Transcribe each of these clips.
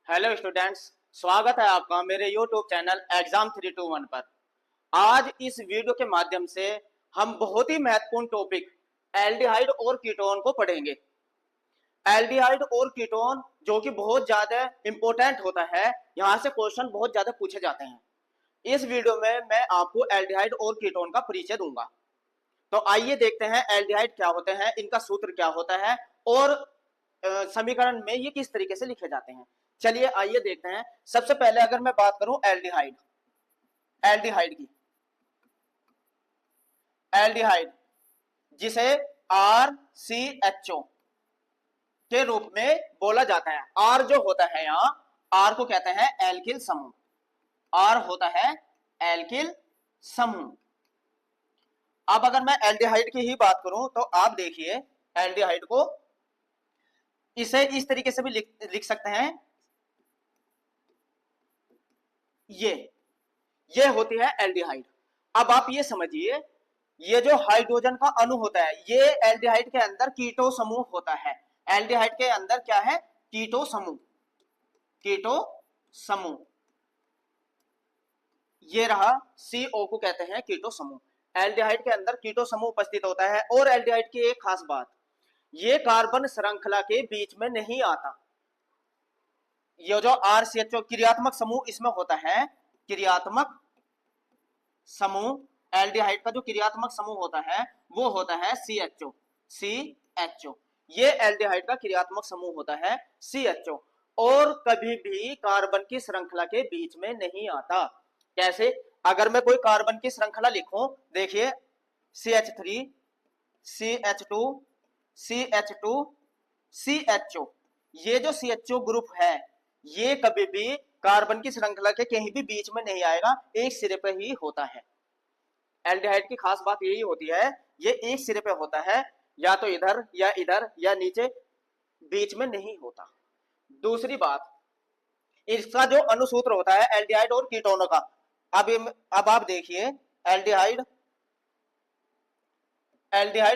Hello students, स्वागत है आपका मेरे यूट्यूब चैनल एग्जाम 321 पर। आज इस वीडियो के माध्यम से हम बहुत ही महत्वपूर्ण टॉपिक एल्डिहाइड और कीटोन को पढ़ेंगे। एल्डिहाइड और कीटोन जो कि बहुत ज्यादा इंपॉर्टेंट होता है, यहाँ से क्वेश्चन बहुत ज्यादा पूछे जाते हैं। इस वीडियो में मैं आपको एल्डिहाइड और कीटोन का परिचय दूंगा। तो आइए देखते हैं एल्डिहाइड क्या होते हैं, इनका सूत्र क्या होता है और समीकरण में ये किस तरीके से लिखे जाते हैं। चलिए आइए देखते हैं। सबसे पहले अगर मैं बात करूं एल्डिहाइड एल्डिहाइड की एल्डिहाइड जिसे आर सी एच ओ के रूप में बोला जाता है। आर जो होता है यहां, आर को कहते हैं एल्किल समूह। आर होता है एल्किल समूह। अब अगर मैं एल्डिहाइड की ही बात करूं तो आप देखिए एल्डिहाइड को इसे इस तरीके से भी लिख सकते हैं। ये होती है एल्डिहाइड। अब आप ये समझिए, ये जो हाइड्रोजन का अणु होता है ये एल्डिहाइड के अंदर कीटो समूह होता है। एल्डिहाइड के अंदर क्या है? कीटो समूह। कीटो समूह ये रहा, CO को कहते हैं कीटो समूह। एल्डिहाइड के अंदर कीटो समूह उपस्थित होता है। और एल्डिहाइड की एक खास बात, ये कार्बन श्रृंखला के बीच में नहीं आता। ये जो RCHO क्रियात्मक समूह इसमें होता है, क्रियात्मक समूह एल्डिहाइड का जो क्रियात्मक समूह होता है वो होता है CHO। ये एल्डिहाइड का क्रियात्मक समूह होता है CHO, और कभी भी कार्बन की श्रृंखला के बीच में नहीं आता। कैसे? अगर मैं कोई कार्बन की श्रृंखला लिखूं, देखिए CH3 CH2 CH2 CHO, ये जो CHO ग्रुप है ये कभी भी कार्बन की श्रृंखला के कहीं भी बीच में नहीं आएगा, एक सिरे पे ही होता है। एल्डिहाइड की खास बात यही होती है, ये एक सिरे पे होता है, या तो इधर या नीचे, बीच में नहीं होता। दूसरी बात, इसका जो अनुसूत्र होता है एल्डिहाइड और कीटोनों का, अब आप देखिए एल्डिहाइड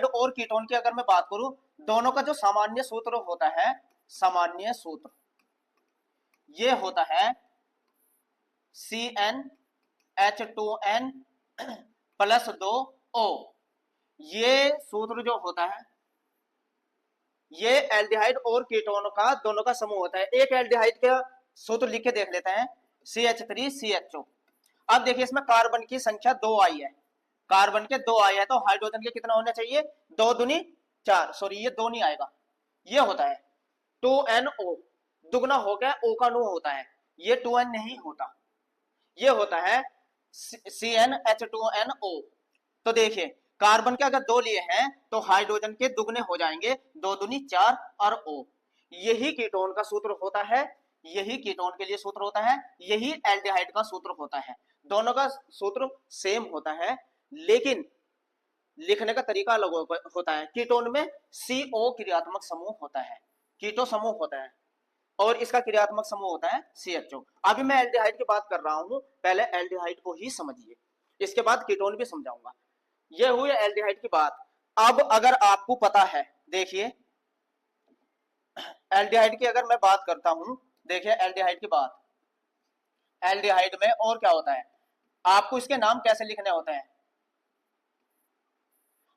और कीटोन की अगर मैं बात करूं, दोनों का जो सामान्य सूत्र होता है, सामान्य सूत्र ये होता है CnH2n प्लस 2O। ये सूत्र जो होता है ये एल्डिहाइड और कीटोन का दोनों का समूह होता है। एक एल्डिहाइड का सूत्र लिख के देख लेते हैं, CH3CHO। अब देखिए इसमें कार्बन की संख्या 2 आई है, कार्बन के 2 आए हैं, तो हाइड्रोजन के कितना होना चाहिए? 2 दूनी 4, सॉरी ये 2 नहीं आएगा, ये होता है 2NO, दुगना हो गया O का नो होता है, ये 2N नहीं होता, ये होता है CnH2nO। तो देखिए कार्बन के अगर 2 लिए हैं तो हाइड्रोजन के दुगने हो जाएंगे, 2 दूनी 4 और O। यही कीटोन का सूत्र होता है, यही कीटोन के लिए सूत्र होता है, यही एल्डिहाइड का सूत्र होता है। दोनों का सूत्र सेम होता है, लेकिन लिखने का तरीका अलग होता है। कीटोन में CO क्रियात्मक समूह होता है, कीटो समूह होता है, और इसका क्रियात्मक समूह होता है CHO। अभी मैं एल्डिहाइड की बात कर रहा हूं, पहले एल्डिहाइड को ही समझिए, इसके बाद कीटोन भी समझाऊंगा। ये हुई एल्डिहाइड की बात। अब अगर आपको पता है, देखिए एल्डिहाइड की अगर मैं बात करता हूं, देखिए एल्डिहाइड की बात, एल्डिहाइड में और क्या होता है, आपको इसके नाम कैसे लिखने होते हैं।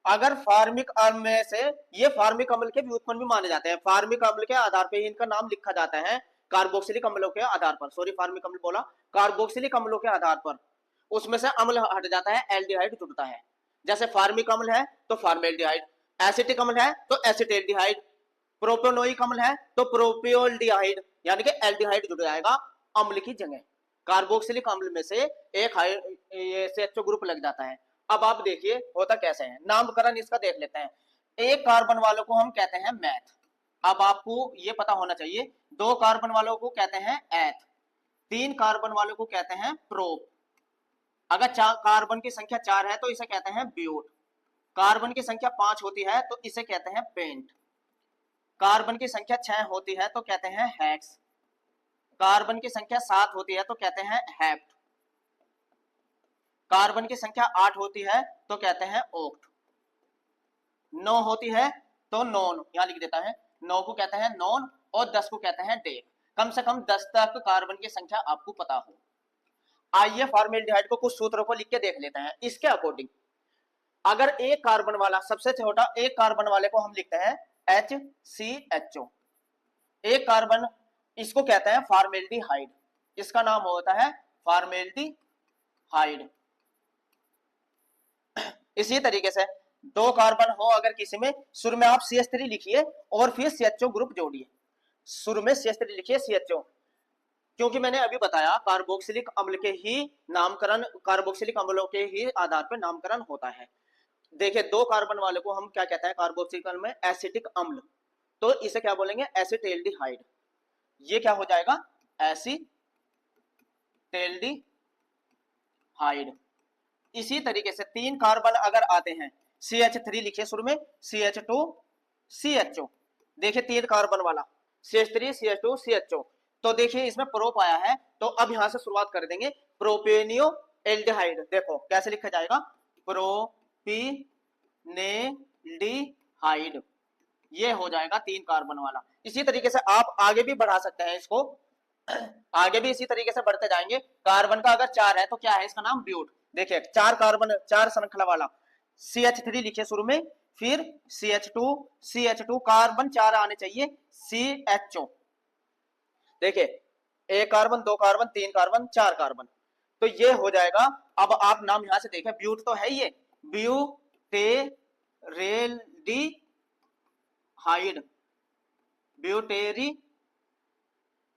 अगर फार्मिक अम्ल में से, ये फार्मिक अम्ल के व्युत्पन्न भी माने जाते हैं, फार्मिक अम्ल के आधार पर ही इनका नाम लिखा जाता है, कार्बोक्सिलिक अम्लों के आधार पर, सॉरी फार्मिक अम्ल बोला, कार्बोक्सिलिक अम्लों के आधार पर उसमें से अम्ल हट जाता है, एल्डिहाइड जुड़ता है। जैसे फार्मिक अम्ल है तो फार्मेल्डिहाइड, एसिटिक अम्ल है तो एसिटेल्डिहाइड, प्रोपेनोइक अम्ल है तो प्रोपियोल्डिहाइड, यानी कि एल्डिहाइड जुड़ जाएगा अम्ल की जगह। कार्बोक्सिलिक अम्ल में से एक CHO ग्रुप लग जाता है। अब आप देखिए होता कैसे है, नामकरण इसका देख लेते हैं। एक कार्बन वालों को हम कहते हैं मैथ, अब आपको ये पता होना चाहिए। 2 कार्बन वालों को कहते हैं एथ, 3 कार्बन वालों को कहते हैं प्रोप, अगर कार्बन की संख्या 4 है तो इसे कहते हैं ब्यूट, कार्बन की संख्या 5 होती है तो इसे कहते हैं पेंट, कार्बन की संख्या 6 होती है तो कहते हैं हेक्स, कार्बन की संख्या 7 होती है तो कहते हैं हेप्ट, कार्बन की संख्या 8 होती है तो कहते हैं ओक्ट, 9 होती है तो नॉन, यहां लिख देता है, 9 को कहते हैं नॉन, और 10 को कहते हैं डेक। कम से कम 10 तक कार्बन की संख्या आपको पता हो। आइए फॉर्मेल्डिहाइड को कुछ सूत्रों को लिख के देख लेते हैं। इसके अकॉर्डिंग अगर एक कार्बन वाला, सबसे छोटा एक कार्बन वाले को हम लिखते हैं HCHO, एक कार्बन, इसको कहते हैं फॉर्मेल्डिहाइड, इसका नाम होता है फॉर्मेल्डिहाइड। इसी तरीके से दो कार्बन हो अगर किसी में, शुरू में आप CH3 लिखिए और फिर CHO ग्रुप जोड़िए, शुरू में CH3 लिखिए CHO, क्योंकि मैंने अभी बताया कार्बोक्सिलिक अम्ल के ही नामकरण, कार्बोक्सिलिक अम्लों के ही आधार पर नामकरण होता है। देखिए दो कार्बन वाले को हम क्या कहते हैं कार्बोक्सिलिक अम्ल में, एसिटिक अम्ल, तो इसे क्या बोलेंगे एसिटेल्डिहाइड। ये क्या हो जाएगा एसिटेल्डिहाइड। इसी तरीके से तीन कार्बन अगर आते हैं, CH3 लिखिए शुरू में, CH2 CHO, देखिए तीन कार्बन वाला CH3 CH2 CHO, तो देखिए इसमें प्रोप आया है, तो अब यहां से शुरुआत कर देंगे प्रोपेनियो एल्डिहाइड। देखो कैसे लिखा जाएगा प्रोपीनेल्डिहाइड, ये हो जाएगा तीन कार्बन वाला। इसी तरीके से आप आगे भी बढ़ा सकते हैं इसको, आगे भी इसी तरीके से बढ़ते जाएंगे। कार्बन का अगर 4 है तो क्या है इसका नाम ब्यूट। देखिए चार कार्बन, चार श्रृंखला वाला, CH3 लिखिए शुरू में, फिर CH2 कार्बन 4 आने चाहिए, CHO, देखिए एक कार्बन, दो कार्बन, तीन कार्बन, चार कार्बन, तो ये हो जाएगा। अब आप नाम यहां से देखें, ब्यूट तो है, ये ब्यूटेरेल्डिहाइड,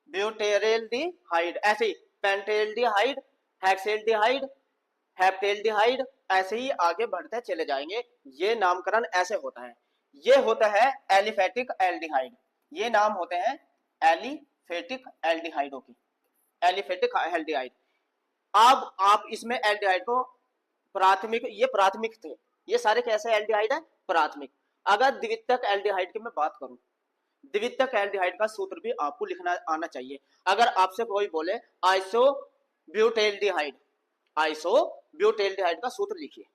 ब्यूटेरेल्डिहाइड, ऐसे ही पेंटेल्डिहाइड, हेक्सेल्डिहाइड, हेप्टेल्डिहाइड, ऐसे ही आगे बढ़ते चले जाएंगे। ये नामकरण ऐसे होता है। ये होता है एलिफेटिक एल्डिहाइड, ये नाम होते हैं एलिफेटिक एल्डिहाइडों की, एलिफेटिक एल्डिहाइड। अब आप इसमें एल्डिहाइड को प्राथमिक, ये प्राथमिक थे, ये सारे कैसे एल्डिहाइड है प्राथमिक। अगर द्वितीयक एल्डिहाइड की मैं बात करूं, द्वितीयक एल्डिहाइड का सूत्र भी आपको लिखना आना चाहिए। अगर आपसे कोई बोले आइसोब्यूटेल्डिहाइड, आइसोब्यूटेल्डिहाइड का सूत्र लिखिए।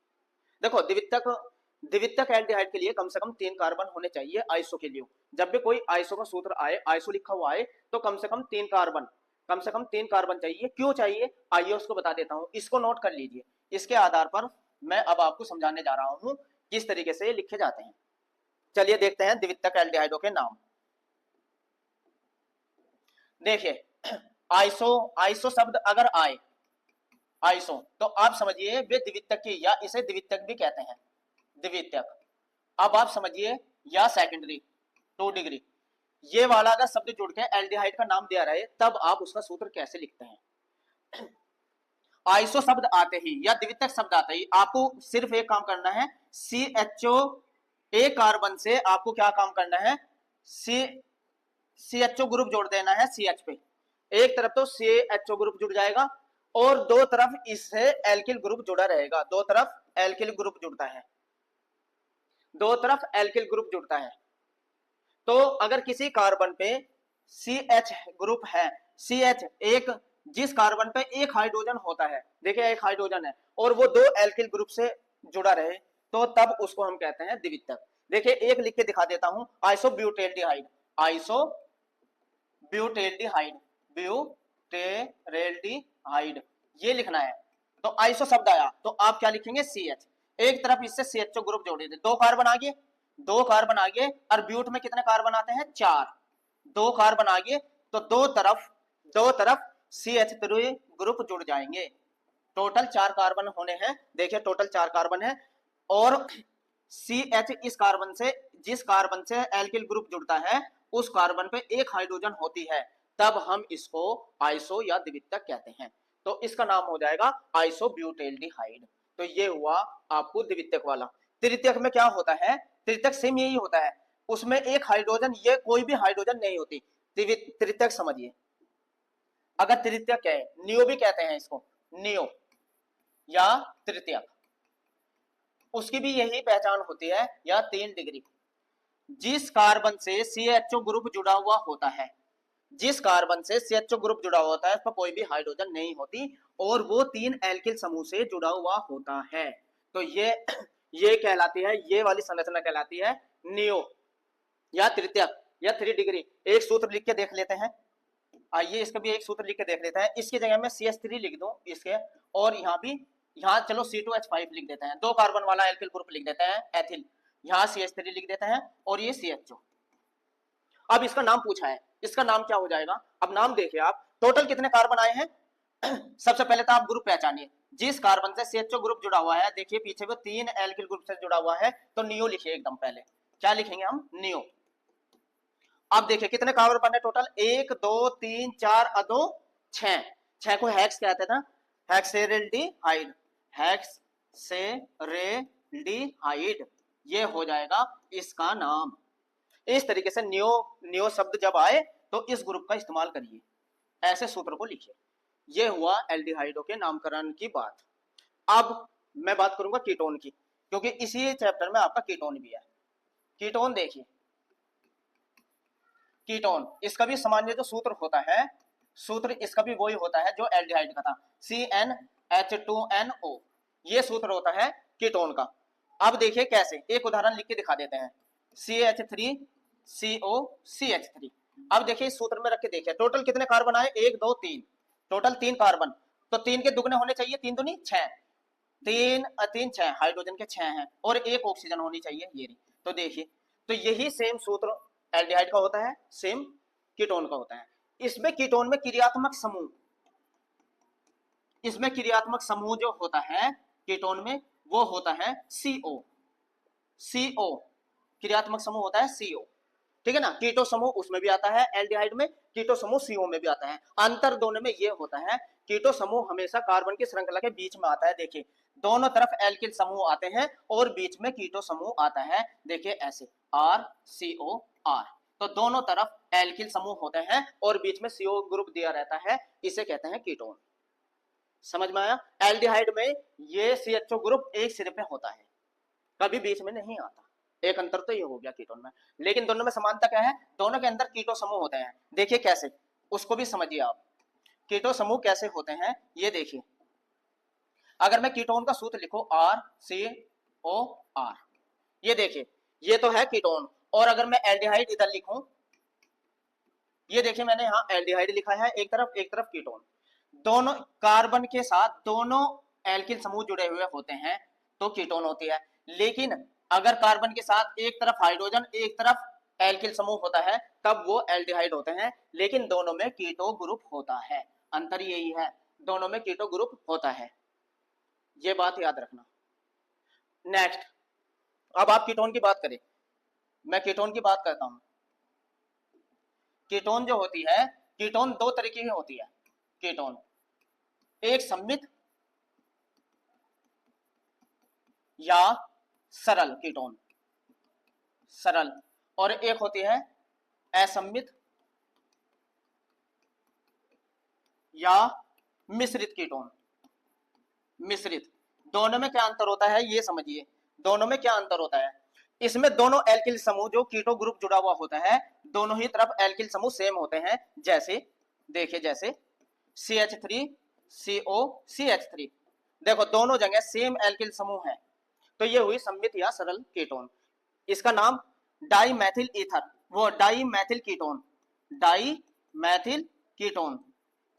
देखो द्वितीयक एल्डिहाइड के लिए कम से कम 3 कार्बन होने चाहिए आइसो के लिए। जब भी कोई आइसो का सूत्र आए, आइसो लिखा हुआ आए, तो कम से कम 3 कार्बन, कम से कम 3 कार्बन चाहिए। क्यों चाहिए आइए उसको बता देता हूं, इसको नोट कर लीजिए। इसके आधार पर मैं अब आपको समझाने जा रहा हूं किस तरीके से लिखे जाते हैं। चलिए देखते हैं द्वितीयक एल्डिहाइडों के नाम। देखिए आइसो शब्द अगर आए, आइसो, तो आप समझिए वे द्वितीयक की, या इसे द्वितीयक भी कहते हैं, द्वितीयक। अब आप समझिए, या सेकेंडरी 2 डिग्री, ये वाला अगर शब्द जुड़ के एल्डिहाइड का नाम दिया रहे, तब आप उसका सूत्र कैसे लिखते हैं। आइसो शब्द आते ही या द्वितीयक शब्द आते ही आपको सिर्फ एक काम करना है, CHO एक कार्बन से आपको क्या काम करना है, CHO ग्रुप जोड़ देना है CH पे। एक तरफ तो CHO ग्रुप जुड़ जाएगा और दो तरफ इससे एल्किल ग्रुप जुड़ा रहेगा, दो तरफ एल्किल ग्रुप जुड़ता है, दो तरफ एल्किल ग्रुप जुड़ता है। तो अगर किसी कार्बन पे CH ग्रुप है, CH एक, जिस कार्बन पे एक हाइड्रोजन होता है, देखिए एक हाइड्रोजन है और वो दो एल्किल ग्रुप से जुड़ा रहे, तो तब उसको हम कहते हैं द्वितीयक। देखिए एक लिख के दिखा देता हूं, आइसोब्यूटेल्डिहाइड, आइसोब्यूटेल्डिहाइड, ब्यूटेरेल्डिहाइड, ये लिखना है। तो आइसो शब्द आया तो आप क्या लिखेंगे CH, एक तरफ इससे CHO ग्रुप जोड़ देते, दो कार्बन आगे, दो कार्बन आगे, और ब्यूट में कितने कार्बन आते हैं 4, दो कार्बन आगे, तो दो तरफ CH3 ग्रुप जुड़ जाएंगे। टोटल 4 कार्बन होने हैं, देखिए टोटल 4 कार्बन है, और CH इस कार्बन से, जिस कार्बन से एल्किल ग्रुप जुड़ता है उस कार्बन पे एक हाइड्रोजन होती है, तब हम इसको आइसो या द्वितीयक कहते हैं। तो इसका नाम हो जाएगा आइसोब्यूटेल्डिहाइड। तो ये हुआ आपको द्वितीयक वाला। तृतीयक में क्या होता है, तृतीयक सेम यही होता है, उसमें एक हाइड्रोजन, ये कोई भी हाइड्रोजन नहीं होती। तृतीयक समझिए, अगर तृतीयक है, नियो भी कहते हैं इसको, नियो या तृतीयक, उसकी भी यही पहचान होती है, या 3 डिग्री। जिस कार्बन से CHO ग्रुप जुड़ा हुआ होता है, जिस कार्बन से CHO ग्रुप जुड़ा हुआ होता है, उस पर कोई भी हाइड्रोजन नहीं होती और वो 3 एल्किल समूह से जुड़ा हुआ होता है, तो ये कहलाती है, ये वाली संरचना कहलाती है नियो या तृतीयक या 3 डिग्री। एक सूत्र लिख के देख लेते हैं, आइए इसका भी एक सूत्र लिख के देख लेते हैं। इसकी जगह में CH3 लिख दूं इसके, और यहाँ भी, यहाँ चलो C2H5 लिख देते हैं, 2 कार्बन वाला एल्किल ग्रुप लिख देते हैं एथिल, यहाँ CH3 लिख देते हैं और ये CHO। अब इसका नाम पूछा है, इसका नाम क्या हो जाएगा। अब नाम देखिए आप, टोटल कितने कार्बन आए हैं। सबसे पहले तो आप ग्रुप पहचानिए, जिस कार्बन से CHO ग्रुप जुड़ा हुआ है, देखिए पीछे वो 3 एल्किल ग्रुप से जुड़ा हुआ है, तो नियो लिखिए एकदम पहले। क्या लिखेंगे हम, नियो। अब देखिए कितने कार्बन बने टोटल, 1 2 3 4 अदो 6, 6 को हेक्स कहते थे, हेक्सेरेल्डिहाइड, हेक्सेरेल्डिहाइड, ये हो जाएगा इसका नाम। इस तरीके से नियो, नियो शब्द जब आए तो इस ग्रुप का इस्तेमाल करिए, ऐसे सूत्र को लिखिए। ये हुआ एल्डिहाइडों के नामकरण की बात। अब मैं बात करूंगा कीटोन की, क्योंकि इसी चैप्टर में आपका कीटोन भी है। कीटोन देखिए, कीटोन इसका भी सामान्य जो सूत्र होता है, सूत्र इसका भी वही होता है जो एल्डिहाइड का था, CnH2NO, ये सूत्र होता है कीटोन का। अब देखिए कैसे, एक उदाहरण लिख के दिखा देते हैं, CH3COCH3। अब देखिए इस सूत्र में रख के देखिए टोटल कितने कार्बन आए, 1 2 3, टोटल 3 कार्बन, तो 3 के दुगने होने चाहिए, 3 दूनी 6, 3 3 6, हाइड्रोजन के 6 हैं, और 1 ऑक्सीजन होनी चाहिए, ये तो देखिए, तो यही सेम सूत्र एल्डिहाइड का होता है, सेम कीटोन का होता है। इसमें कीटोन में क्रियात्मक समूह, इसमें क्रियात्मक समूह जो होता है कीटोन में, वो होता है CO, CO क्रियात्मक समूह होता है CO, ठीक है ना। कीटो समूह उसमें भी आता है एल्डिहाइड में, कीटो समूह CO में भी आता है। अंतर दोनों में ये होता है, कीटो समूह हमेशा कार्बन की श्रृंखला के बीच में आता है, देखिए दोनों तरफ एल्किल समूह आते हैं और बीच में कीटो समूह आता है, देखिए ऐसे RCOR, तो दोनों तरफ एल्किल समूह होते हैं और बीच में CO ग्रुप दिया रहता है, इसे कहते हैं कीटोन। समझ में आया। एल्डिहाइड में ये CHO ग्रुप एक सिरे पे होता है, कभी बीच में नहीं आता, एक अंतर तो ये हो गया कीटोन में। लेकिन दोनों में समानता क्या है, दोनों के अंदर कीटो समूह होते हैं, देखिए कैसे, उसको भी समझिए आप, कीटो समूह कैसे होते हैं ये देखिए। अगर मैं कीटोन का सूत्र लिखूं RCOR, ये देखिए ये तो है कीटोन, और अगर मैं एल्डिहाइड इधर लिखूं, ये देखिए मैंने यहाँ एल्डिहाइड लिखा है एक तरफ कीटोन, दोनों कार्बन के साथ दोनों एल्किल समूह जुड़े हुए होते हैं तो कीटोन होती है। लेकिन अगर कार्बन के साथ एक तरफ हाइड्रोजन एक तरफ एल्किल समूह होता है तब वो एल्डिहाइड होते हैं, लेकिन दोनों में कीटो ग्रुप होता है, अंतर यही है, दोनों में कीटो ग्रुप होता है, ये बात याद रखना। नेक्स्ट, अब आप कीटोन की बात करें, मैं कीटोन की बात करता हूं। कीटोन जो होती है, कीटोन 2 तरीके की होती है कीटोन, एक सममित या सरल कीटोन, सरल, और एक होती है असम्मित या मिश्रित कीटोन, मिश्रित। दोनों में क्या अंतर होता है ये समझिए, दोनों में क्या अंतर होता है। इसमें दोनों एल्किल समूह जो कीटो ग्रुप जुड़ा हुआ होता है, दोनों ही तरफ एल्किल समूह सेम होते हैं, जैसे देखिए जैसे CH3COCH3, देखो दोनों जगह सेम एल्किल समूह है, तो ये हुई सममित या सरल कीटोन। इसका नाम डाईमेथिल ईथर, वो डाईमेथिल कीटोन, डाईमेथिल कीटोन,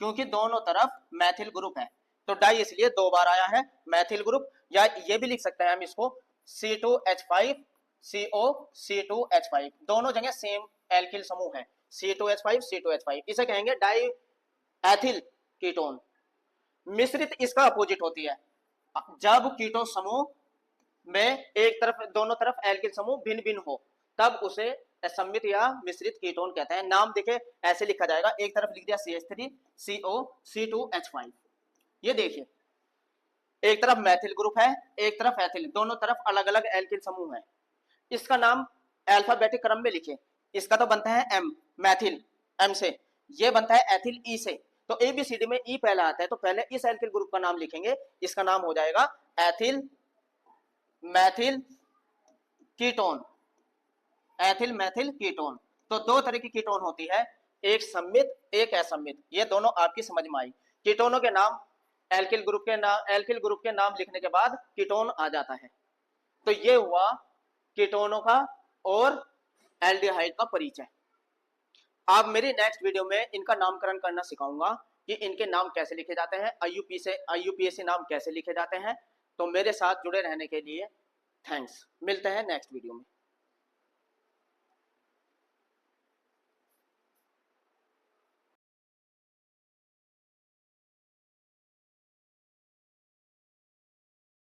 क्योंकि दोनों तरफ मैथिल ग्रुप है, तो डाई इसलिए 2 बार आया है, मैथिल ग्रुप, या ये भी लिख सकते हैं हम इसको C2H5 CO, दोनों जगह सेम एल्किल समूह है, C2H5, इसे कहेंगे डाई एथिल कीटोन। मिश्रित इसका अपोजिट होती है, जब कीटो समूह में एक तरफ दोनों तरफ एल्किल समूह भिन्न भिन्न हो तब उसे असम्मित या मिश्रित कीटोन कहते हैं। नाम देखे ऐसे लिखा जाएगा, एक तरफ लिख दिया CH3 CO C2H5, ये देखिए एक तरफ मैथिल ग्रुप है एक तरफ एथिल, दोनों तरफ अलग अलग एल्किल समूह है। इसका नाम अल्फाबेटिक क्रम में लिखे, इसका तो बनता है M मैथिल, M से, ये बनता है एथिल E से, तो ABCD में E पहला आता है, तो पहले इस एल्किल ग्रुप का नाम लिखेंगे, इसका नाम हो जाएगा ethyl Maithil ketone, ethyl Maithil ketone. तो 2 तरह की कीटोन होती है, एक सम्मित एक असम्मित, ये दोनों आपकी समझ में आई। कीटोनों के नाम एल्किल ग्रुप के नाम लिखने के बाद कीटोन आ जाता है। तो ये हुआ कीटोनों का और एल्डिहाइड का परिचय। अब मेरी नेक्स्ट वीडियो में इनका नामकरण करना सिखाऊंगा कि इनके नाम कैसे लिखे जाते हैं, IUPAC नाम कैसे लिखे जाते हैं। तो मेरे साथ जुड़े रहने के लिए थैंक्स। मिलते हैं नेक्स्ट वीडियो में।